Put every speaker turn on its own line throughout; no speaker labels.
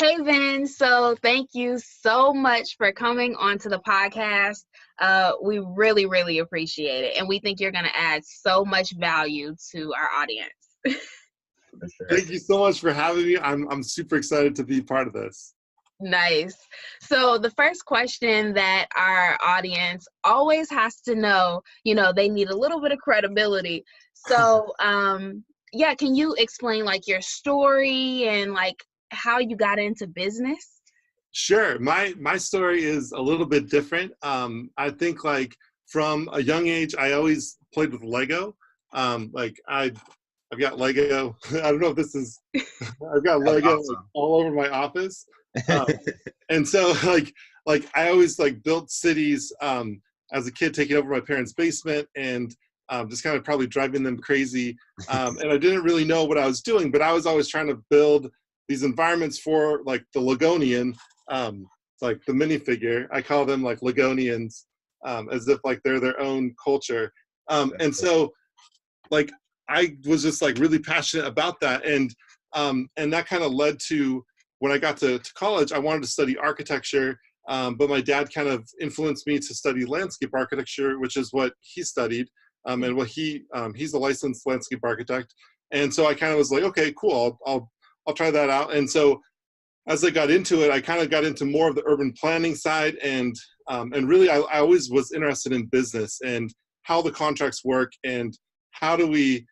Hey, Vin. So thank you so much for coming onto the podcast. We really, really appreciate it. And we think you're going to add so much value to our audience.
For sure.
Thank you so much for having me. I'm super excited to be part of this.
Nice. So the first question that our audience always has to know, they need a little bit of credibility. So, yeah, can you explain like your story and like how you got into business?
Sure. My story is a little bit different. I think like from a young age, I always played with Lego. I've got Lego. I don't know if this is, I've got Lego
awesome.
like, all over my office. And so like I always like built cities as a kid, taking over my parents' basement and just kind of probably driving them crazy. And I didn't really know what I was doing, but I was always trying to build these environments for like the Legonian, like the minifigure. I call them like Legonians, as if like they're their own culture. And so like I was just like really passionate about that. And that kind of led to when I got to college, I wanted to study architecture, but my dad kind of influenced me to study landscape architecture, which is what he studied. And what he's a licensed landscape architect. And so I kind of was like, okay, cool, I'll try that out. And so as I got into it, I kind of got into more of the urban planning side, and really I always was interested in business and how the contracts work and how do we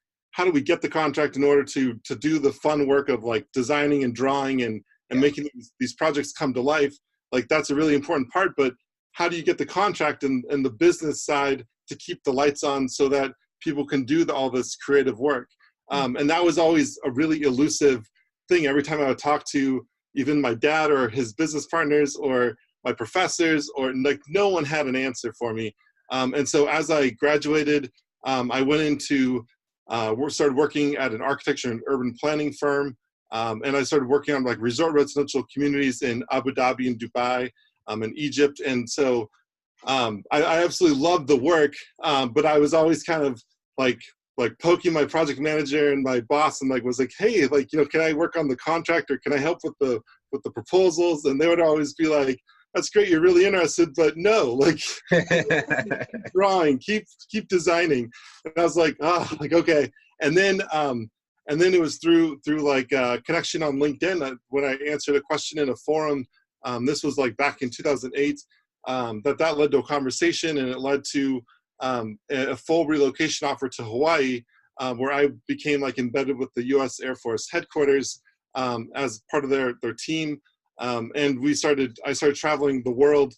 get the contract in order to do the fun work of like designing and drawing and making these projects come to life. Like that's a really important part, but how do you get the contract and the business side to keep the lights on so that people can do all this creative work? And that was always a really elusive thing. Every time I would talk to even my dad or his business partners or my professors, or like no one had an answer for me. And so as I graduated, I went into started working at an architecture and urban planning firm. And I started working on like resort residential communities in Abu Dhabi and Dubai and Egypt. And so I absolutely loved the work, but I was always kind of like poking my project manager and my boss and like was like, hey, like, can I work on the contract or can I help with the proposals? And they would always be like, that's great, you're really interested, but no, like keep drawing, keep designing. And I was like, okay. And then it was through like a connection on LinkedIn when I answered a question in a forum. This was like back in 2008. That led to a conversation, and it led to a full relocation offer to Hawaii, where I became like embedded with the U.S. Air Force headquarters as part of their team. And I started traveling the world,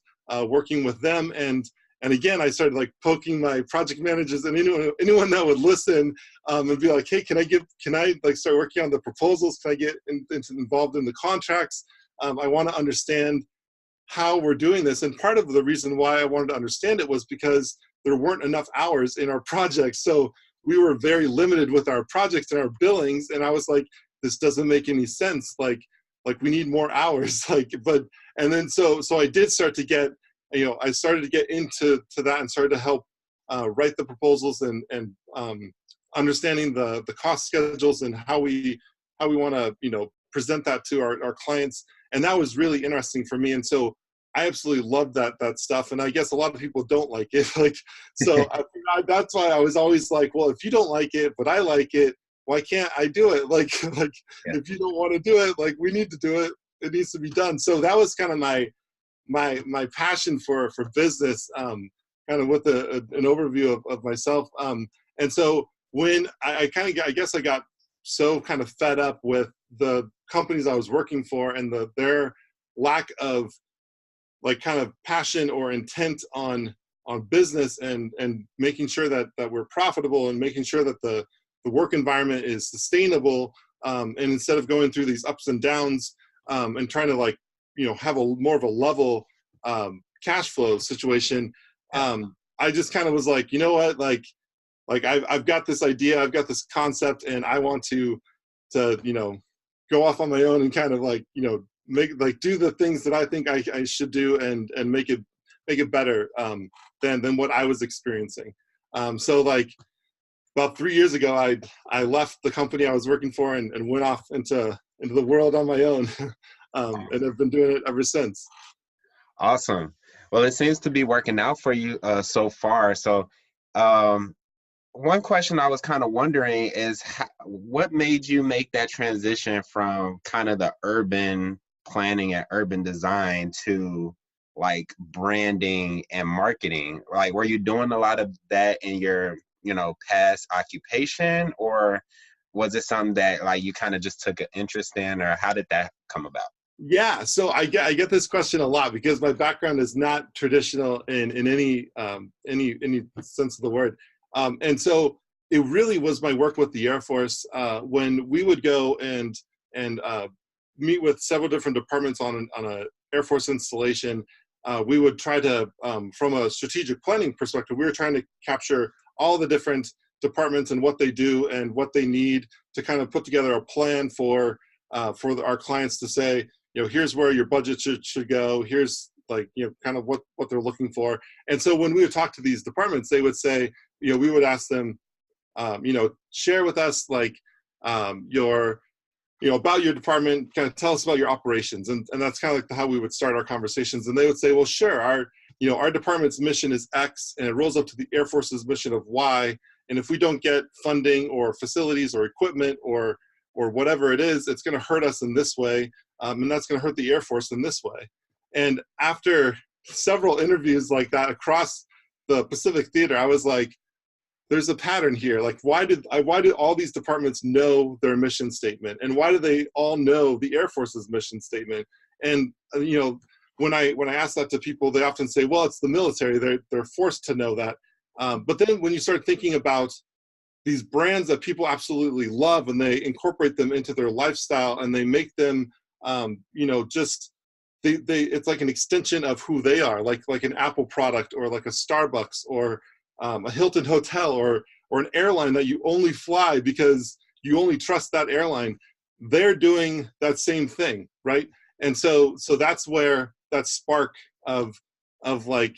working with them. And again, I started like poking my project managers and anyone that would listen and be like, hey, can I like start working on the proposals? Can I get involved in the contracts? I want to understand how we're doing this. And part of the reason why I wanted to understand it was because there weren't enough hours in our projects. So we were very limited with our projects and our billings. And I was like, this doesn't make any sense. Like we need more hours. And then so I did start to get, I started to get into that and started to help write the proposals and understanding the cost schedules and how we want to, present that to our clients. And that was really interesting for me. And so I absolutely loved that stuff. And I guess a lot of people don't like it. That's why I was always like, well, if you don't like it, but I like it, why can't I do it? If you don't want to do it, like we need to do it. It needs to be done. So that was kind of my passion for business, kind of with an overview of myself. And so when I got so kind of fed up with the companies I was working for and their lack of like kind of passion or intent on business and making sure that we're profitable and making sure that the work environment is sustainable. And instead of going through these ups and downs and trying to have more of a level cash flow situation, I just kind of was like, you know what, like I've got this idea, I've got this concept, and I want to go off on my own and kind of do the things that I think I should do and make it better than what I was experiencing. So like about 3 years ago, I left the company I was working for and went off into the world on my own. And I've been doing it ever since.
Awesome. Well, it seems to be working out for you so far. So one question I was kind of wondering is what made you make that transition from kind of the urban planning and urban design to like branding and marketing? Like, were you doing a lot of that in your, past occupation, or was it something that like you kind of just took an interest in, or how did that come about?
Yeah, so I get this question a lot because my background is not traditional in any sense of the word, and so it really was my work with the Air Force when we would go and meet with several different departments on a Air Force installation. We would try to, from a strategic planning perspective, we were trying to capture all the different departments and what they do and what they need to kind of put together a plan for our clients to say, here's where your budget should go. Here's like, kind of what they're looking for. And so when we would talk to these departments, they would say, we would ask them, share with us like your, about your department, kind of tell us about your operations. And that's kind of like how we would start our conversations. And they would say, well, sure, our department's mission is X and it rolls up to the Air Force's mission of Y. And if we don't get funding or facilities or equipment or whatever it is, it's going to hurt us in this way. And that's going to hurt the Air Force in this way. And after several interviews like that across the Pacific Theater, I was like, there's a pattern here. Like, why did all these departments know their mission statement? And why do they all know the Air Force's mission statement? And, when I ask that to people, they often say, well, it's the military. They're forced to know that. But then when you start thinking about these brands that people absolutely love and they incorporate them into their lifestyle and they make them, it's like an extension of who they are, like an Apple product or like a Starbucks or a Hilton hotel or an airline that you only fly because you only trust that airline. They're doing that same thing, right? And so that's where that spark of like,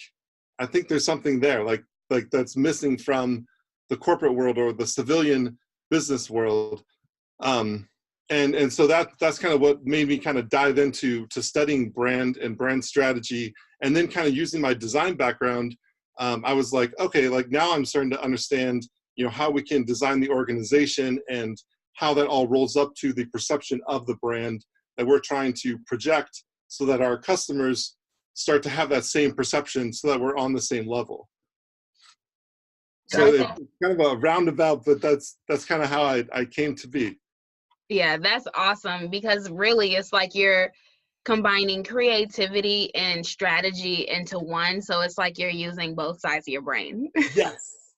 I think there's something there like that's missing from the corporate world or the civilian business world. And so that's kind of what made me kind of dive into studying brand and brand strategy. And then kind of using my design background, I was like, okay, like now I'm starting to understand, how we can design the organization and how that all rolls up to the perception of the brand that we're trying to project so that our customers start to have that same perception so that we're on the same level. So it's kind of a roundabout, but that's kind of how I came to be.
Yeah, that's awesome because really it's like you're combining creativity and strategy into one. So it's like you're using both sides of your brain.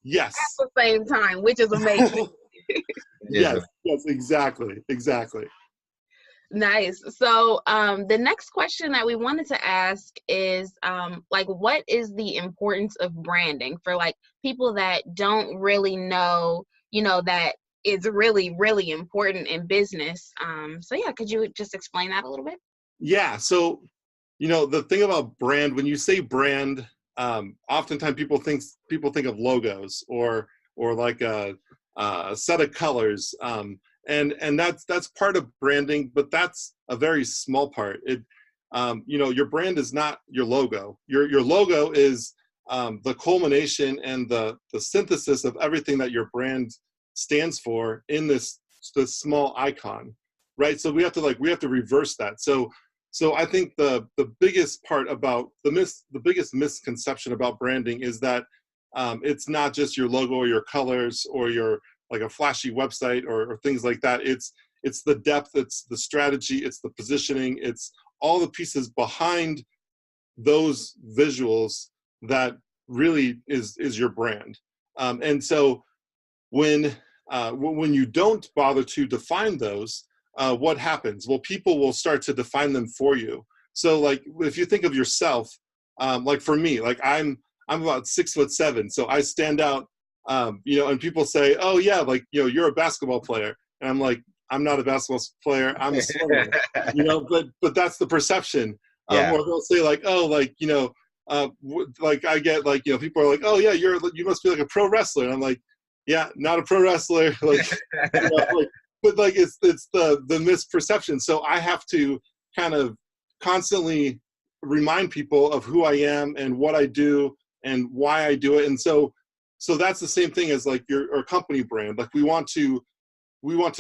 Yes.
At the same time, which is amazing.
Yes, exactly.
Nice. So the next question that we wanted to ask is like, what is the importance of branding for like people that don't really know, that it's really, really important in business. So yeah, could you just explain that a little bit?
Yeah. So, the thing about brand, when you say brand, oftentimes people think of logos or like a set of colors. And that's part of branding, but that's a very small part. Your brand is not your logo. Your logo is the culmination and the synthesis of everything that your brand stands for in this small icon, right? So we have to reverse that. So I think the biggest part about the biggest misconception about branding is that it's not just your logo or your colors or your like a flashy website or things like that. It's the depth, it's the strategy, it's the positioning, it's all the pieces behind those visuals that really is your brand. And so when you don't bother to define those, what happens? Well, people will start to define them for you. So like if you think of yourself, like for me, like I'm about 6'7", so I stand out. And people say, oh yeah, like, you're a basketball player. And I'm like, I'm not a basketball player. I'm a swimmer, but that's the perception. Or they'll say like, oh, like, like I get like, people are like, oh yeah, you must be like a pro wrestler. And I'm like, yeah, not a pro wrestler. Like, but like, it's the misperception. So I have to kind of constantly remind people of who I am and what I do and why I do it. And so that's the same thing as like our company brand. Like we want to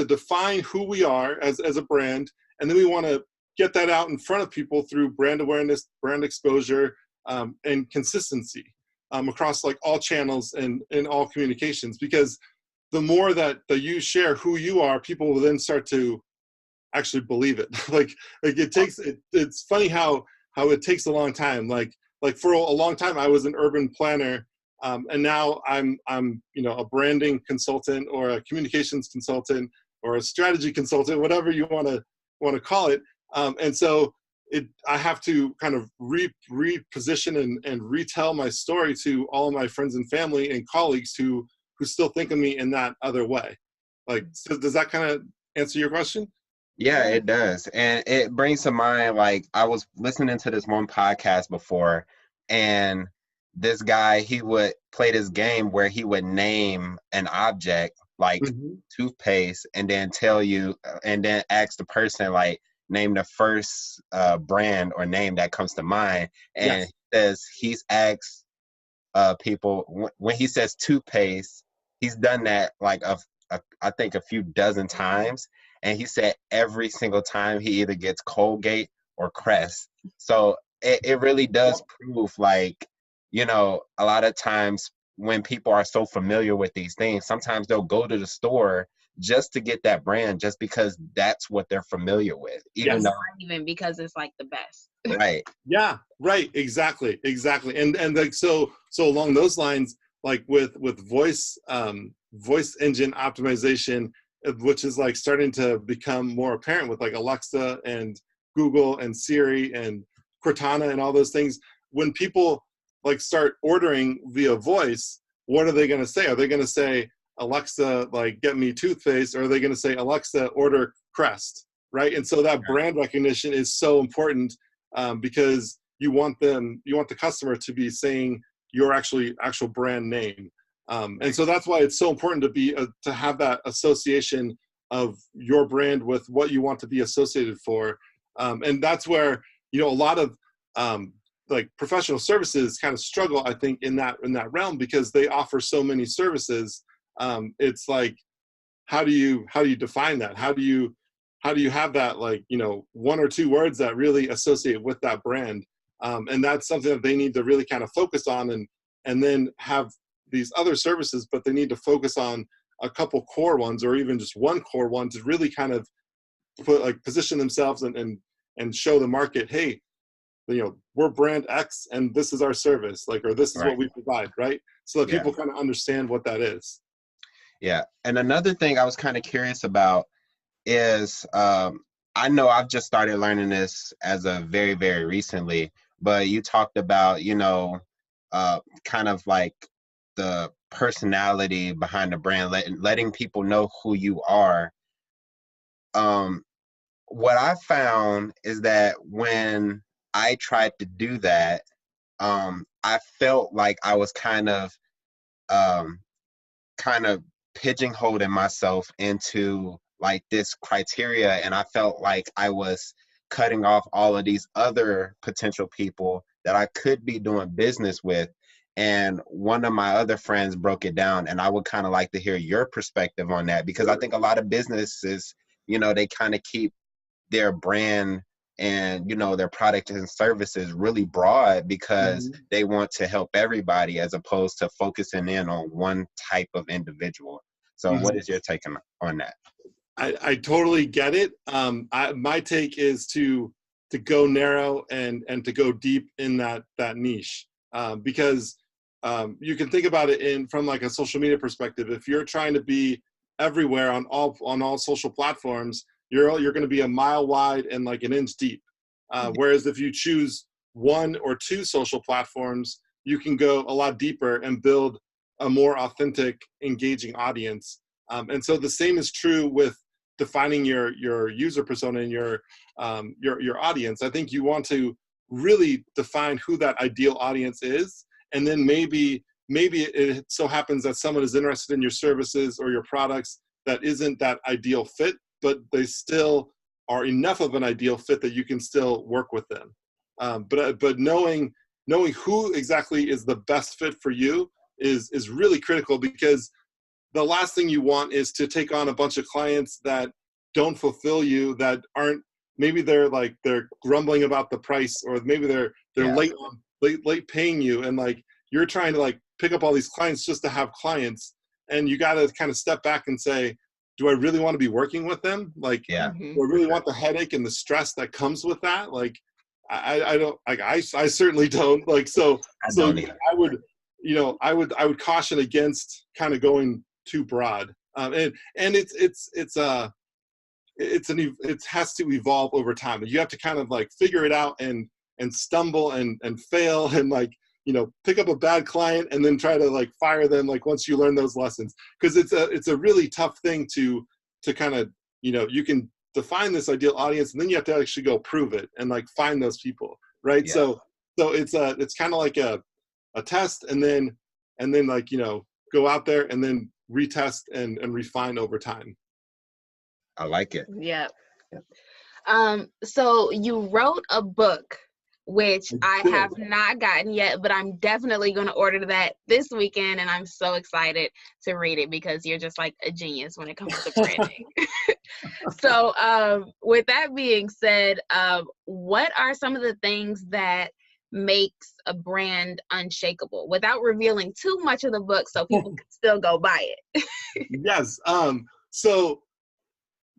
define who we are as a brand, and then we want to get that out in front of people through brand awareness, brand exposure, and consistency across like all channels and in all communications. Because the more that you share who you are, people will then start to actually believe it. like it takes it's funny how it takes a long time. Like for a long time I was an urban planner, and now I'm a branding consultant or a communications consultant or a strategy consultant, whatever you want to call it. And so I have to kind of reposition and retell my story to all of my friends and family and colleagues who still think of me in that other way. Like, so does that kind of answer your question?
Yeah, it does. And it brings to mind, like, I was listening to this one podcast before, and this guy, he would play this game where he would name an object like toothpaste and then and then ask the person, like, name the first brand or name that comes to mind. And
Yes.
he says he's asked people, when he says toothpaste, he's done that like I think a few dozen times. And he said every single time he either gets Colgate or Crest. So it really does prove, like, a lot of times when people are so familiar with these things, sometimes they'll go to the store just to get that brand just because that's what they're familiar with. Even though,
even because it's like the best.
right.
Yeah, right. Exactly. And like, so along those lines, like with voice engine optimization, which is like starting to become more apparent with like Alexa and Google and Siri and Cortana and all those things. When people like start ordering via voice, what are they going to say? Are they going to say, Alexa, like, get me toothpaste? Or are they going to say, Alexa, order Crest? Right. And so that brand recognition is so important, because you want the customer to be saying your actual brand name. And so that's why it's so important to have that association of your brand with what you want to be associated for. And that's where, a lot of like professional services kind of struggle, I think, in that realm, because they offer so many services. It's like, how do you define that? How do you have that, like, one or two words that really associate with that brand? And that's something that they need to really kind of focus on, and then have these other services, but they need to focus on a couple core ones, or even just one core one, to really kind of position themselves and show the market, hey, we're brand X and this is our service, like, or this is what we provide, right? So that people kind of understand what that is.
Yeah. And another thing I was kind of curious about is, I know I've just started learning this as of very, very recently, but you talked about, kind of like the personality behind the brand, letting people know who you are. What I found is that when I tried to do that, I felt like I was kind of pigeonholing myself into like this criteria, and I felt like I was cutting off all of these other potential people that I could be doing business with. And one of my other friends broke it down, and I would kind of like to hear your perspective on that, because I think a lot of businesses, they kind of keep their brand and their product and services really broad because they want to help everybody, as opposed to focusing in on one type of individual. So what is your take on that?
I totally get it. My take is to go narrow and to go deep in that niche, because you can think about it from like a social media perspective. If you're trying to be everywhere on all social platforms, you're going to be a mile wide and like an inch deep. Whereas if you choose one or two social platforms, you can go a lot deeper and build a more authentic, engaging audience. And so the same is true with defining your user persona and your audience. I think you want to really define who that ideal audience is, and then maybe it so happens that someone is interested in your services or your products that isn't that ideal fit, but they still are enough of an ideal fit that you can still work with them. But knowing who exactly is the best fit for you is really critical, because the last thing you want is to take on a bunch of clients that don't fulfill you, that aren't, maybe they're grumbling about the price, or maybe they're late paying you, and like you're trying to like pick up all these clients just to have clients, and you got to kind of step back and say, do I really want to be working with them? Like, do I really want the headache and the stress that comes with that? Like, I don't, like, I certainly don't. Like, so I would, I would caution against kind of going too broad. And it has to evolve over time. You have to kind of like figure it out and stumble and fail and like, pick up a bad client and then try to like fire them like once you learn those lessons. Because it's a really tough thing to kind of, you can define this ideal audience, and then you have to actually go prove it and like find those people, right? Yeah. So it's kind of like a test, and then like, go out there and then retest and refine over time.
I like it.
Yeah. So you wrote a book, which I have not gotten yet, but I'm definitely going to order that this weekend, and I'm so excited to read it because you're just like a genius when it comes to branding. So with that being said, what are some of the things that makes a brand unshakable, without revealing too much of the book so people can still go buy it?
Yes. So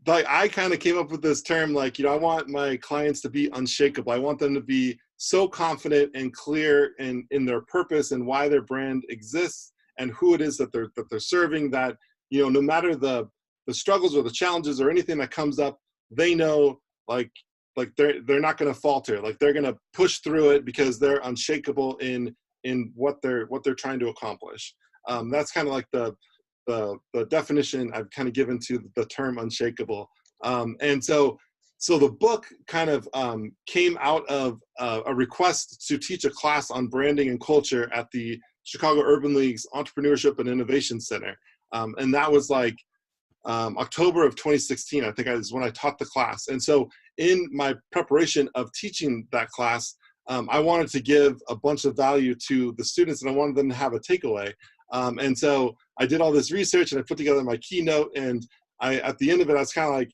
like I kind of came up with this term, like, I want my clients to be unshakable. I want them to be so confident and clear in their purpose and why their brand exists and who it is that they're serving, that, no matter the struggles or the challenges or anything that comes up, they know like they're not going to falter. Like they're going to push through it because they're unshakable in what they're trying to accomplish. That's kind of like the definition I've kind of given to the term unshakable. And so the book kind of came out of a request to teach a class on branding and culture at the Chicago Urban League's Entrepreneurship and Innovation Center. And that was like October of 2016, I think is when I taught the class. And so in my preparation of teaching that class, I wanted to give a bunch of value to the students, and I wanted them to have a takeaway. And so I did all this research, and I put together my keynote, and at the end of it, I was kind of like,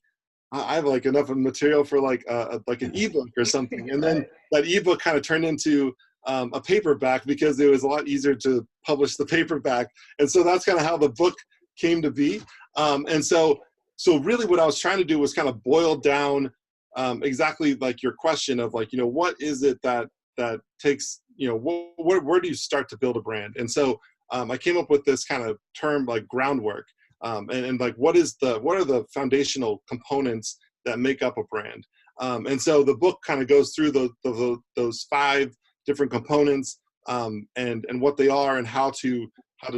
I have like enough of material for like an ebook or something. And then that ebook kind of turned into a paperback because it was a lot easier to publish the paperback. And so that's kind of how the book came to be. And so really what I was trying to do was kind of boil down exactly like your question of like, what is it that takes, where do you start to build a brand? And so I came up with this kind of term like groundwork, and like what are the foundational components that make up a brand? And so the book kind of goes through those 5 different components, and what they are, and how to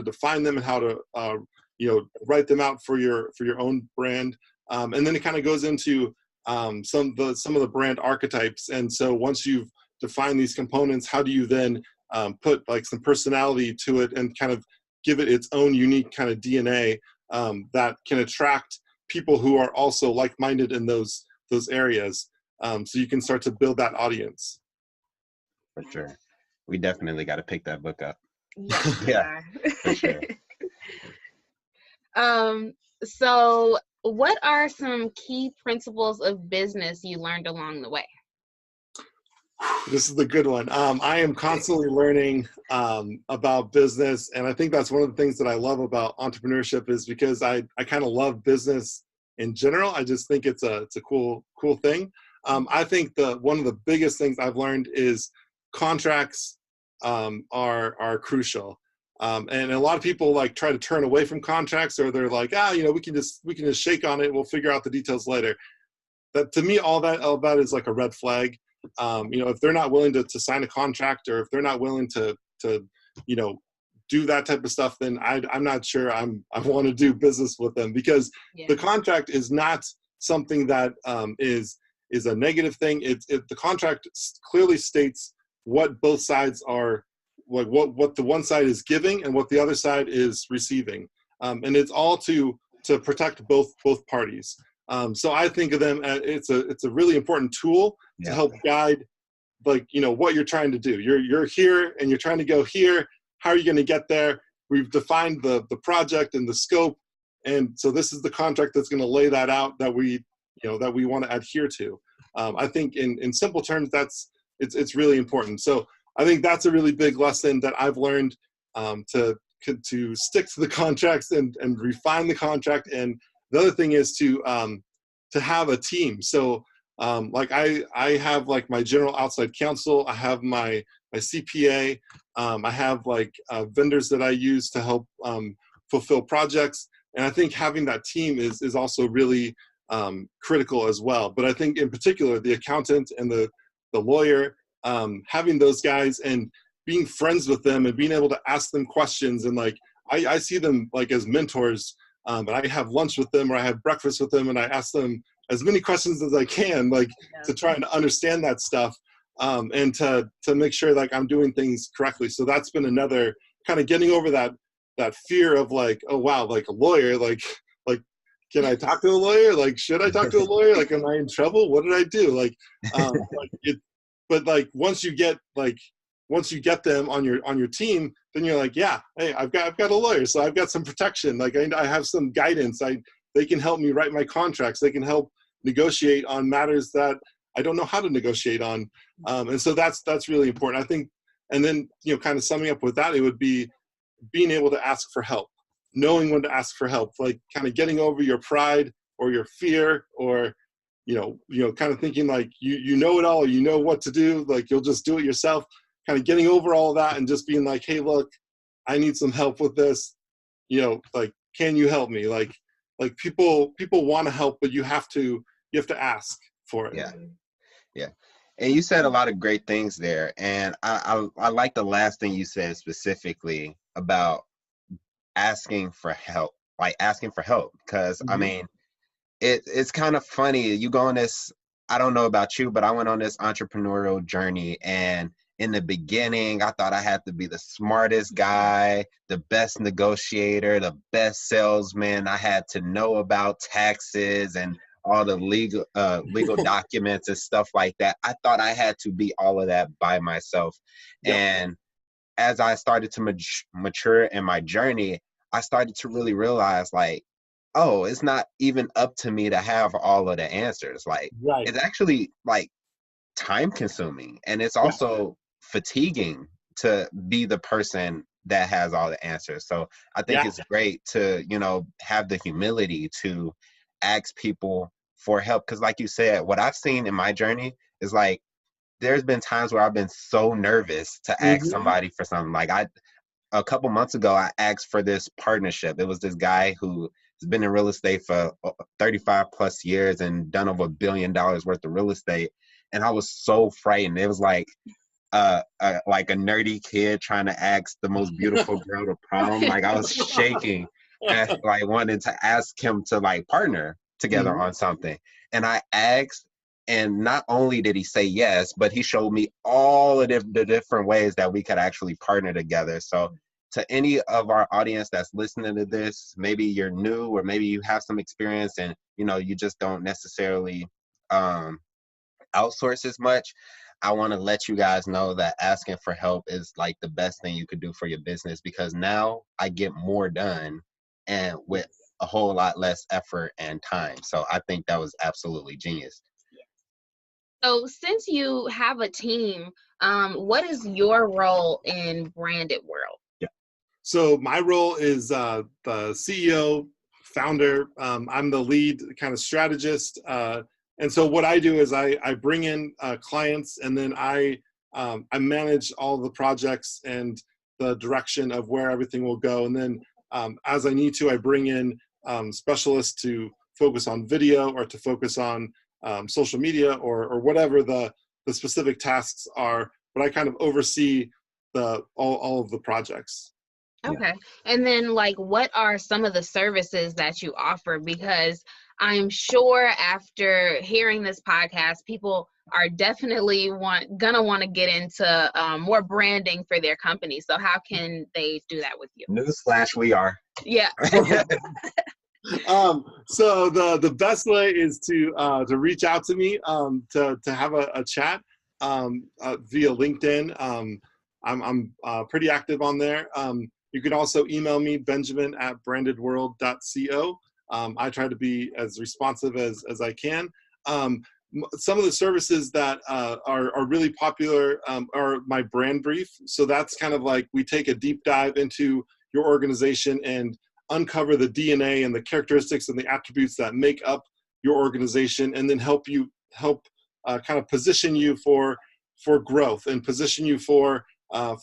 define them, and how to write them out for your own brand. And then it kind of goes into some of the brand archetypes. And so once you've defined these components, how do you then put like some personality to it and kind of give it its own unique kind of DNA that can attract people who are also like-minded in those areas, so you can start to build that audience.
For sure. We definitely got to pick that book up.
Yeah.
For sure.
So what are some key principles of business you learned along the way?
This is the good one. I am constantly learning about business, and I think that's one of the things that I love about entrepreneurship, is because I kind of love business in general. I just think it's a cool thing. I think one of the biggest things I've learned is contracts are crucial. And a lot of people like try to turn away from contracts, or they're like, we can just shake on it. We'll figure out the details later. That, to me, all that is like a red flag. If they're not willing to sign a contract, or if they're not willing to do that type of stuff, then I'm not sure I want to do business with them, because the contract is not something that is a negative thing. The contract clearly states what both sides are, like what the one side is giving and what the other side is receiving, and it's all to protect both parties. So I think of them as it's a really important tool to help guide, like, you know, what you're trying to do. You're here and you're trying to go here. How are you going to get there? We've defined the project and the scope, and so this is the contract that's going to lay that out that we want to adhere to. I think in simple terms, it's really important. So I think that's a really big lesson that I've learned, to stick to the contracts and refine the contract. And the other thing is to have a team. So like I have like my general outside counsel, I have my CPA, I have like vendors that I use to help fulfill projects. And I think having that team is also really critical as well. But I think in particular, the accountant and the lawyer, having those guys and being friends with them and being able to ask them questions, and like I see them like as mentors, and I have lunch with them or I have breakfast with them and I ask them as many questions as I can, like to try and understand that stuff, and to make sure like I'm doing things correctly. So that's been another kind of getting over that fear of like, oh wow, like a lawyer, like can I talk to a lawyer? Like, should I talk to a lawyer? Like, am I in trouble? What did I do? Like, but like once you get them on your team, then you're like, yeah, hey, I've got a lawyer, so I've got some protection. Like I have some guidance. They can help me write my contracts. They can help negotiate on matters that I don't know how to negotiate on. And so that's really important, I think. And then, you know, kind of summing up with that, it would be being able to ask for help, knowing when to ask for help, like kind of getting over your pride or your fear, or, you know, kind of thinking like you know it all, you know what to do, like you'll just do it yourself, kind of getting over all of that and just being like, hey, look, I need some help with this, you know, like, can you help me? Like people want to help, but you have to ask for it.
Yeah. And you said a lot of great things there. And I like the last thing you said specifically about asking for help, because I mean, it's kind of funny. You go on this, I don't know about you, but I went on this entrepreneurial journey, and in the beginning, I thought I had to be the smartest guy, the best negotiator, the best salesman. I had to know about taxes and all the legal documents and stuff like that. I thought I had to be all of that by myself. Yep. And as I started to mature in my journey, I started to really realize, like, oh, it's not even up to me to have all of the answers. Like, it's actually like time consuming, and it's also fatiguing to be the person that has all the answers. So I think it's great to, you know, have the humility to ask people for help. Because like you said, what I've seen in my journey is like, there's been times where I've been so nervous to ask somebody for something. Like a couple months ago, I asked for this partnership. It was this guy who has been in real estate for 35 plus years and done over $1 billion worth of real estate. And I was so frightened. It was like a nerdy kid trying to ask the most beautiful girl to prom. Like I was shaking, and like wanted to ask him to like partner together on something. And I asked, and not only did he say yes, but he showed me all of the different ways that we could actually partner together. So to any of our audience that's listening to this, maybe you're new, or maybe you have some experience and, you know, you just don't necessarily outsource as much, I want to let you guys know that asking for help is like the best thing you could do for your business, because now I get more done and with a whole lot less effort and time. So I think that was absolutely genius.
So since you have a team, what is your role in BrandedWorld?
Yeah. So my role is the CEO, founder. I'm the lead kind of strategist. And so what I do is I bring in clients, and then I manage all the projects and the direction of where everything will go. And then as I need to, I bring in specialists to focus on video or to focus on social media or whatever the specific tasks are. But I kind of oversee all of the projects.
Okay. And then like, what are some of the services that you offer? Because I'm sure after hearing this podcast, people are definitely gonna want to get into more branding for their company. So how can they do that with you?
Newsflash, we are.
Yeah.
So the best way is to reach out to me, to have a chat, via LinkedIn. I'm pretty active on there. You can also email me, benjamin@brandedworld.co. I try to be as responsive as I can. Some of the services that are really popular are my brand brief. So that's kind of like, we take a deep dive into your organization and uncover the DNA and the characteristics and the attributes that make up your organization, and then help kind of position you for growth, and position you for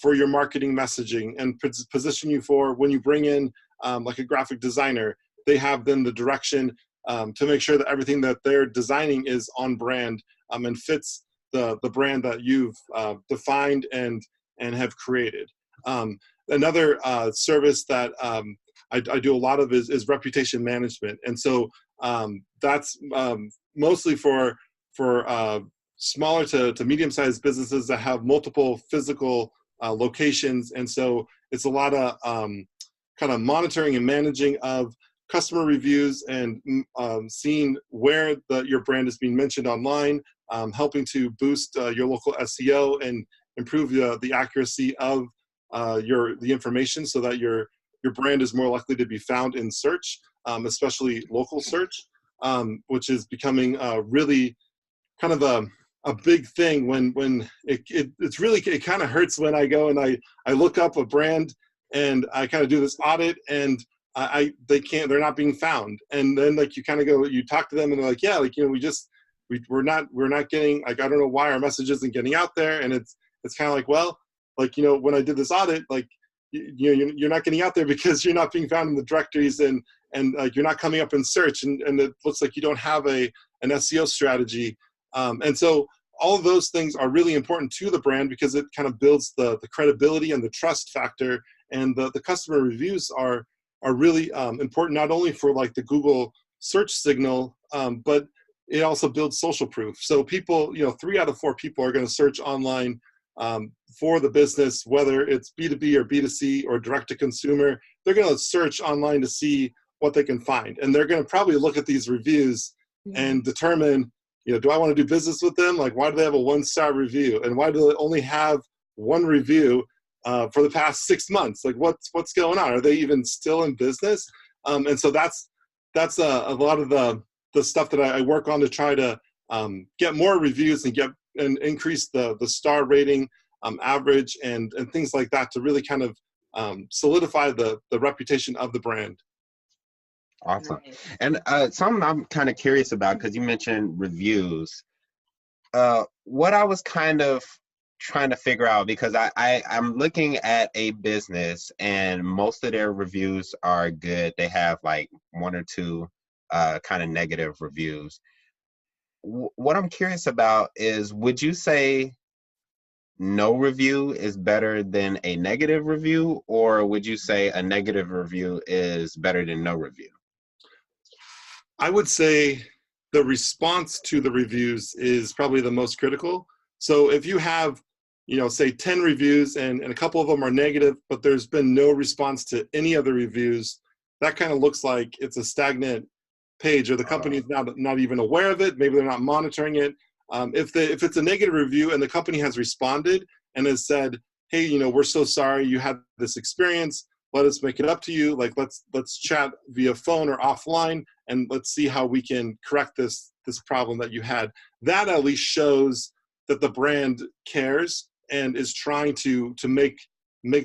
your marketing messaging, and position you for when you bring in like a graphic designer, they have then the direction to make sure that everything that they're designing is on brand, and fits the brand that you've defined and have created. Another service that I do a lot of is reputation management, and so that's mostly for smaller to medium-sized businesses that have multiple physical locations, and so it's a lot of kind of monitoring and managing of customer reviews, and seeing where your brand is being mentioned online, helping to boost your local SEO and improve the accuracy of the information, so that your brand is more likely to be found in search, especially local search, which is becoming really kind of a big thing when it's really, it kind of hurts when I go and I look up a brand and I kind of do this audit, and they're not being found. And then like you kind of go, you talk to them and they're like, yeah, like, you know, we're not getting, like, I don't know why our message isn't getting out there. And it's kind of like, well, like, you know, when I did this audit, like, you're not getting out there because you're not being found in the directories, and like you're not coming up in search, and it looks like you don't have an SEO strategy. And so all of those things are really important to the brand, because it kind of builds the credibility and the trust factor. And the customer reviews are really important, not only for like the Google search signal, but it also builds social proof. So people, you know, 3 out of 4 people are going to search online for the business, whether it's B2B or B2C or direct to consumer. They're going to search online to see what they can find. And they're going to probably look at these reviews and determine, you know, do I want to do business with them? Like, why do they have a 1-star review? And why do they only have 1 review for the past 6 months? Like, what's going on? Are they even still in business? And so that's a lot of the stuff that I work on to try to get more reviews and increase the star rating average and things like that, to really kind of solidify the reputation of the brand.
Awesome. And something I'm kind of curious about, because you mentioned reviews. What I was kind of trying to figure out, because I'm looking at a business and most of their reviews are good. They have like 1 or 2 kind of negative reviews. What I'm curious about is, would you say no review is better than a negative review, or would you say a negative review is better than no review?
I would say the response to the reviews is probably the most critical. So if you have, you know, say 10 reviews and a couple of them are negative, but there's been no response to any of the reviews, that kind of looks like it's a stagnant page, or the company is not even aware of it. Maybe they're not monitoring it. If it's a negative review and the company has responded and has said, hey, you know, we're so sorry you had this experience, let us make it up to you. Like, let's chat via phone or offline, and let's see how we can correct this problem that you had. That at least shows that the brand cares and is trying to make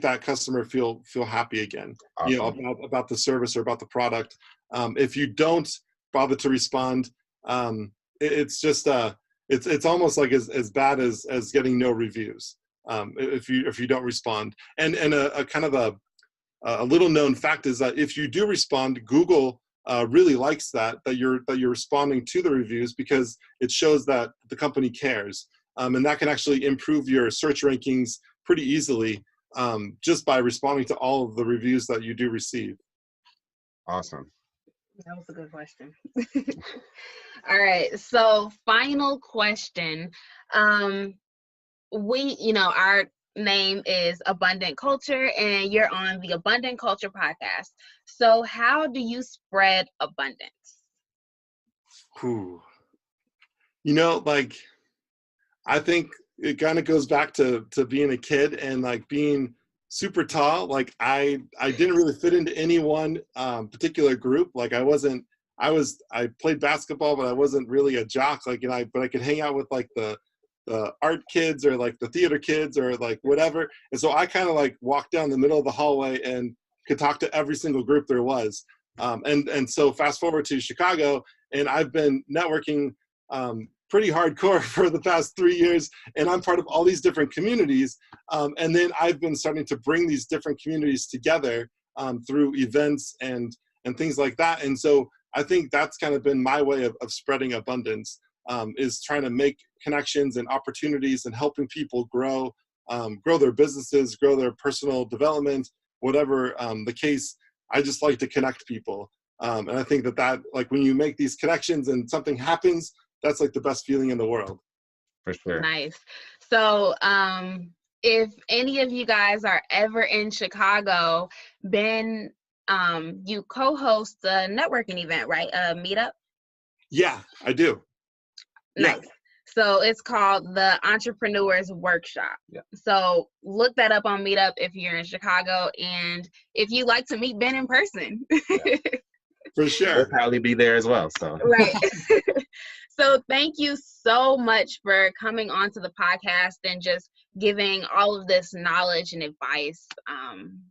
that customer feel happy again. Awesome. You know, about the service or about the product. If you don't bother to respond, it's just it's almost like as bad as getting no reviews if you don't respond. And a kind of a little known fact is that if you do respond, Google really likes that you're responding to the reviews, because it shows that the company cares, and that can actually improve your search rankings pretty easily, just by responding to all of the reviews that you do receive.
Awesome.
That was a good question. All right, so final question. We, you know, name is Abundant Culture, and you're on the Abundant Culture podcast. So how do you spread abundance?
Whew. You know, like, I think it kind of goes back to being a kid and like being super tall. Like I didn't really fit into any one particular group. Like I played basketball, but I wasn't really a jock. Like, but I could hang out with like the art kids or like the theater kids or like whatever. And so I kind of like walked down the middle of the hallway and could talk to every single group there was. And so fast forward to Chicago, and I've been networking pretty hardcore for the past 3 years, and I'm part of all these different communities. And then I've been starting to bring these different communities together through events and things like that. And so I think that's kind of been my way of spreading abundance, is trying to make connections and opportunities and helping people grow their businesses, grow their personal development, whatever the case. I just like to connect people. And I think that like when you make these connections and something happens, that's like the best feeling in the world.
For sure.
Nice. So if any of you guys are ever in Chicago, Ben, you co-host a networking event, right? A meetup?
Yeah, I do.
Nice.
Yeah.
So it's called the Entrepreneurs Workshop.
Yeah.
So look that up on Meetup if you're in Chicago, and if you like to meet Ben in person.
Yeah.
For sure.
We'll probably be there as well. So
Right. So thank you so much for coming onto the podcast and just giving all of this knowledge and advice.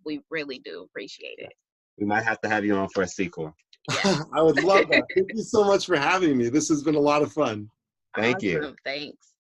We really do appreciate it.
we might have to have you on for a sequel.
Yeah.
I would love that. Thank you so much for having me. This has been a lot of fun.
Thank you.
Awesome. Thanks.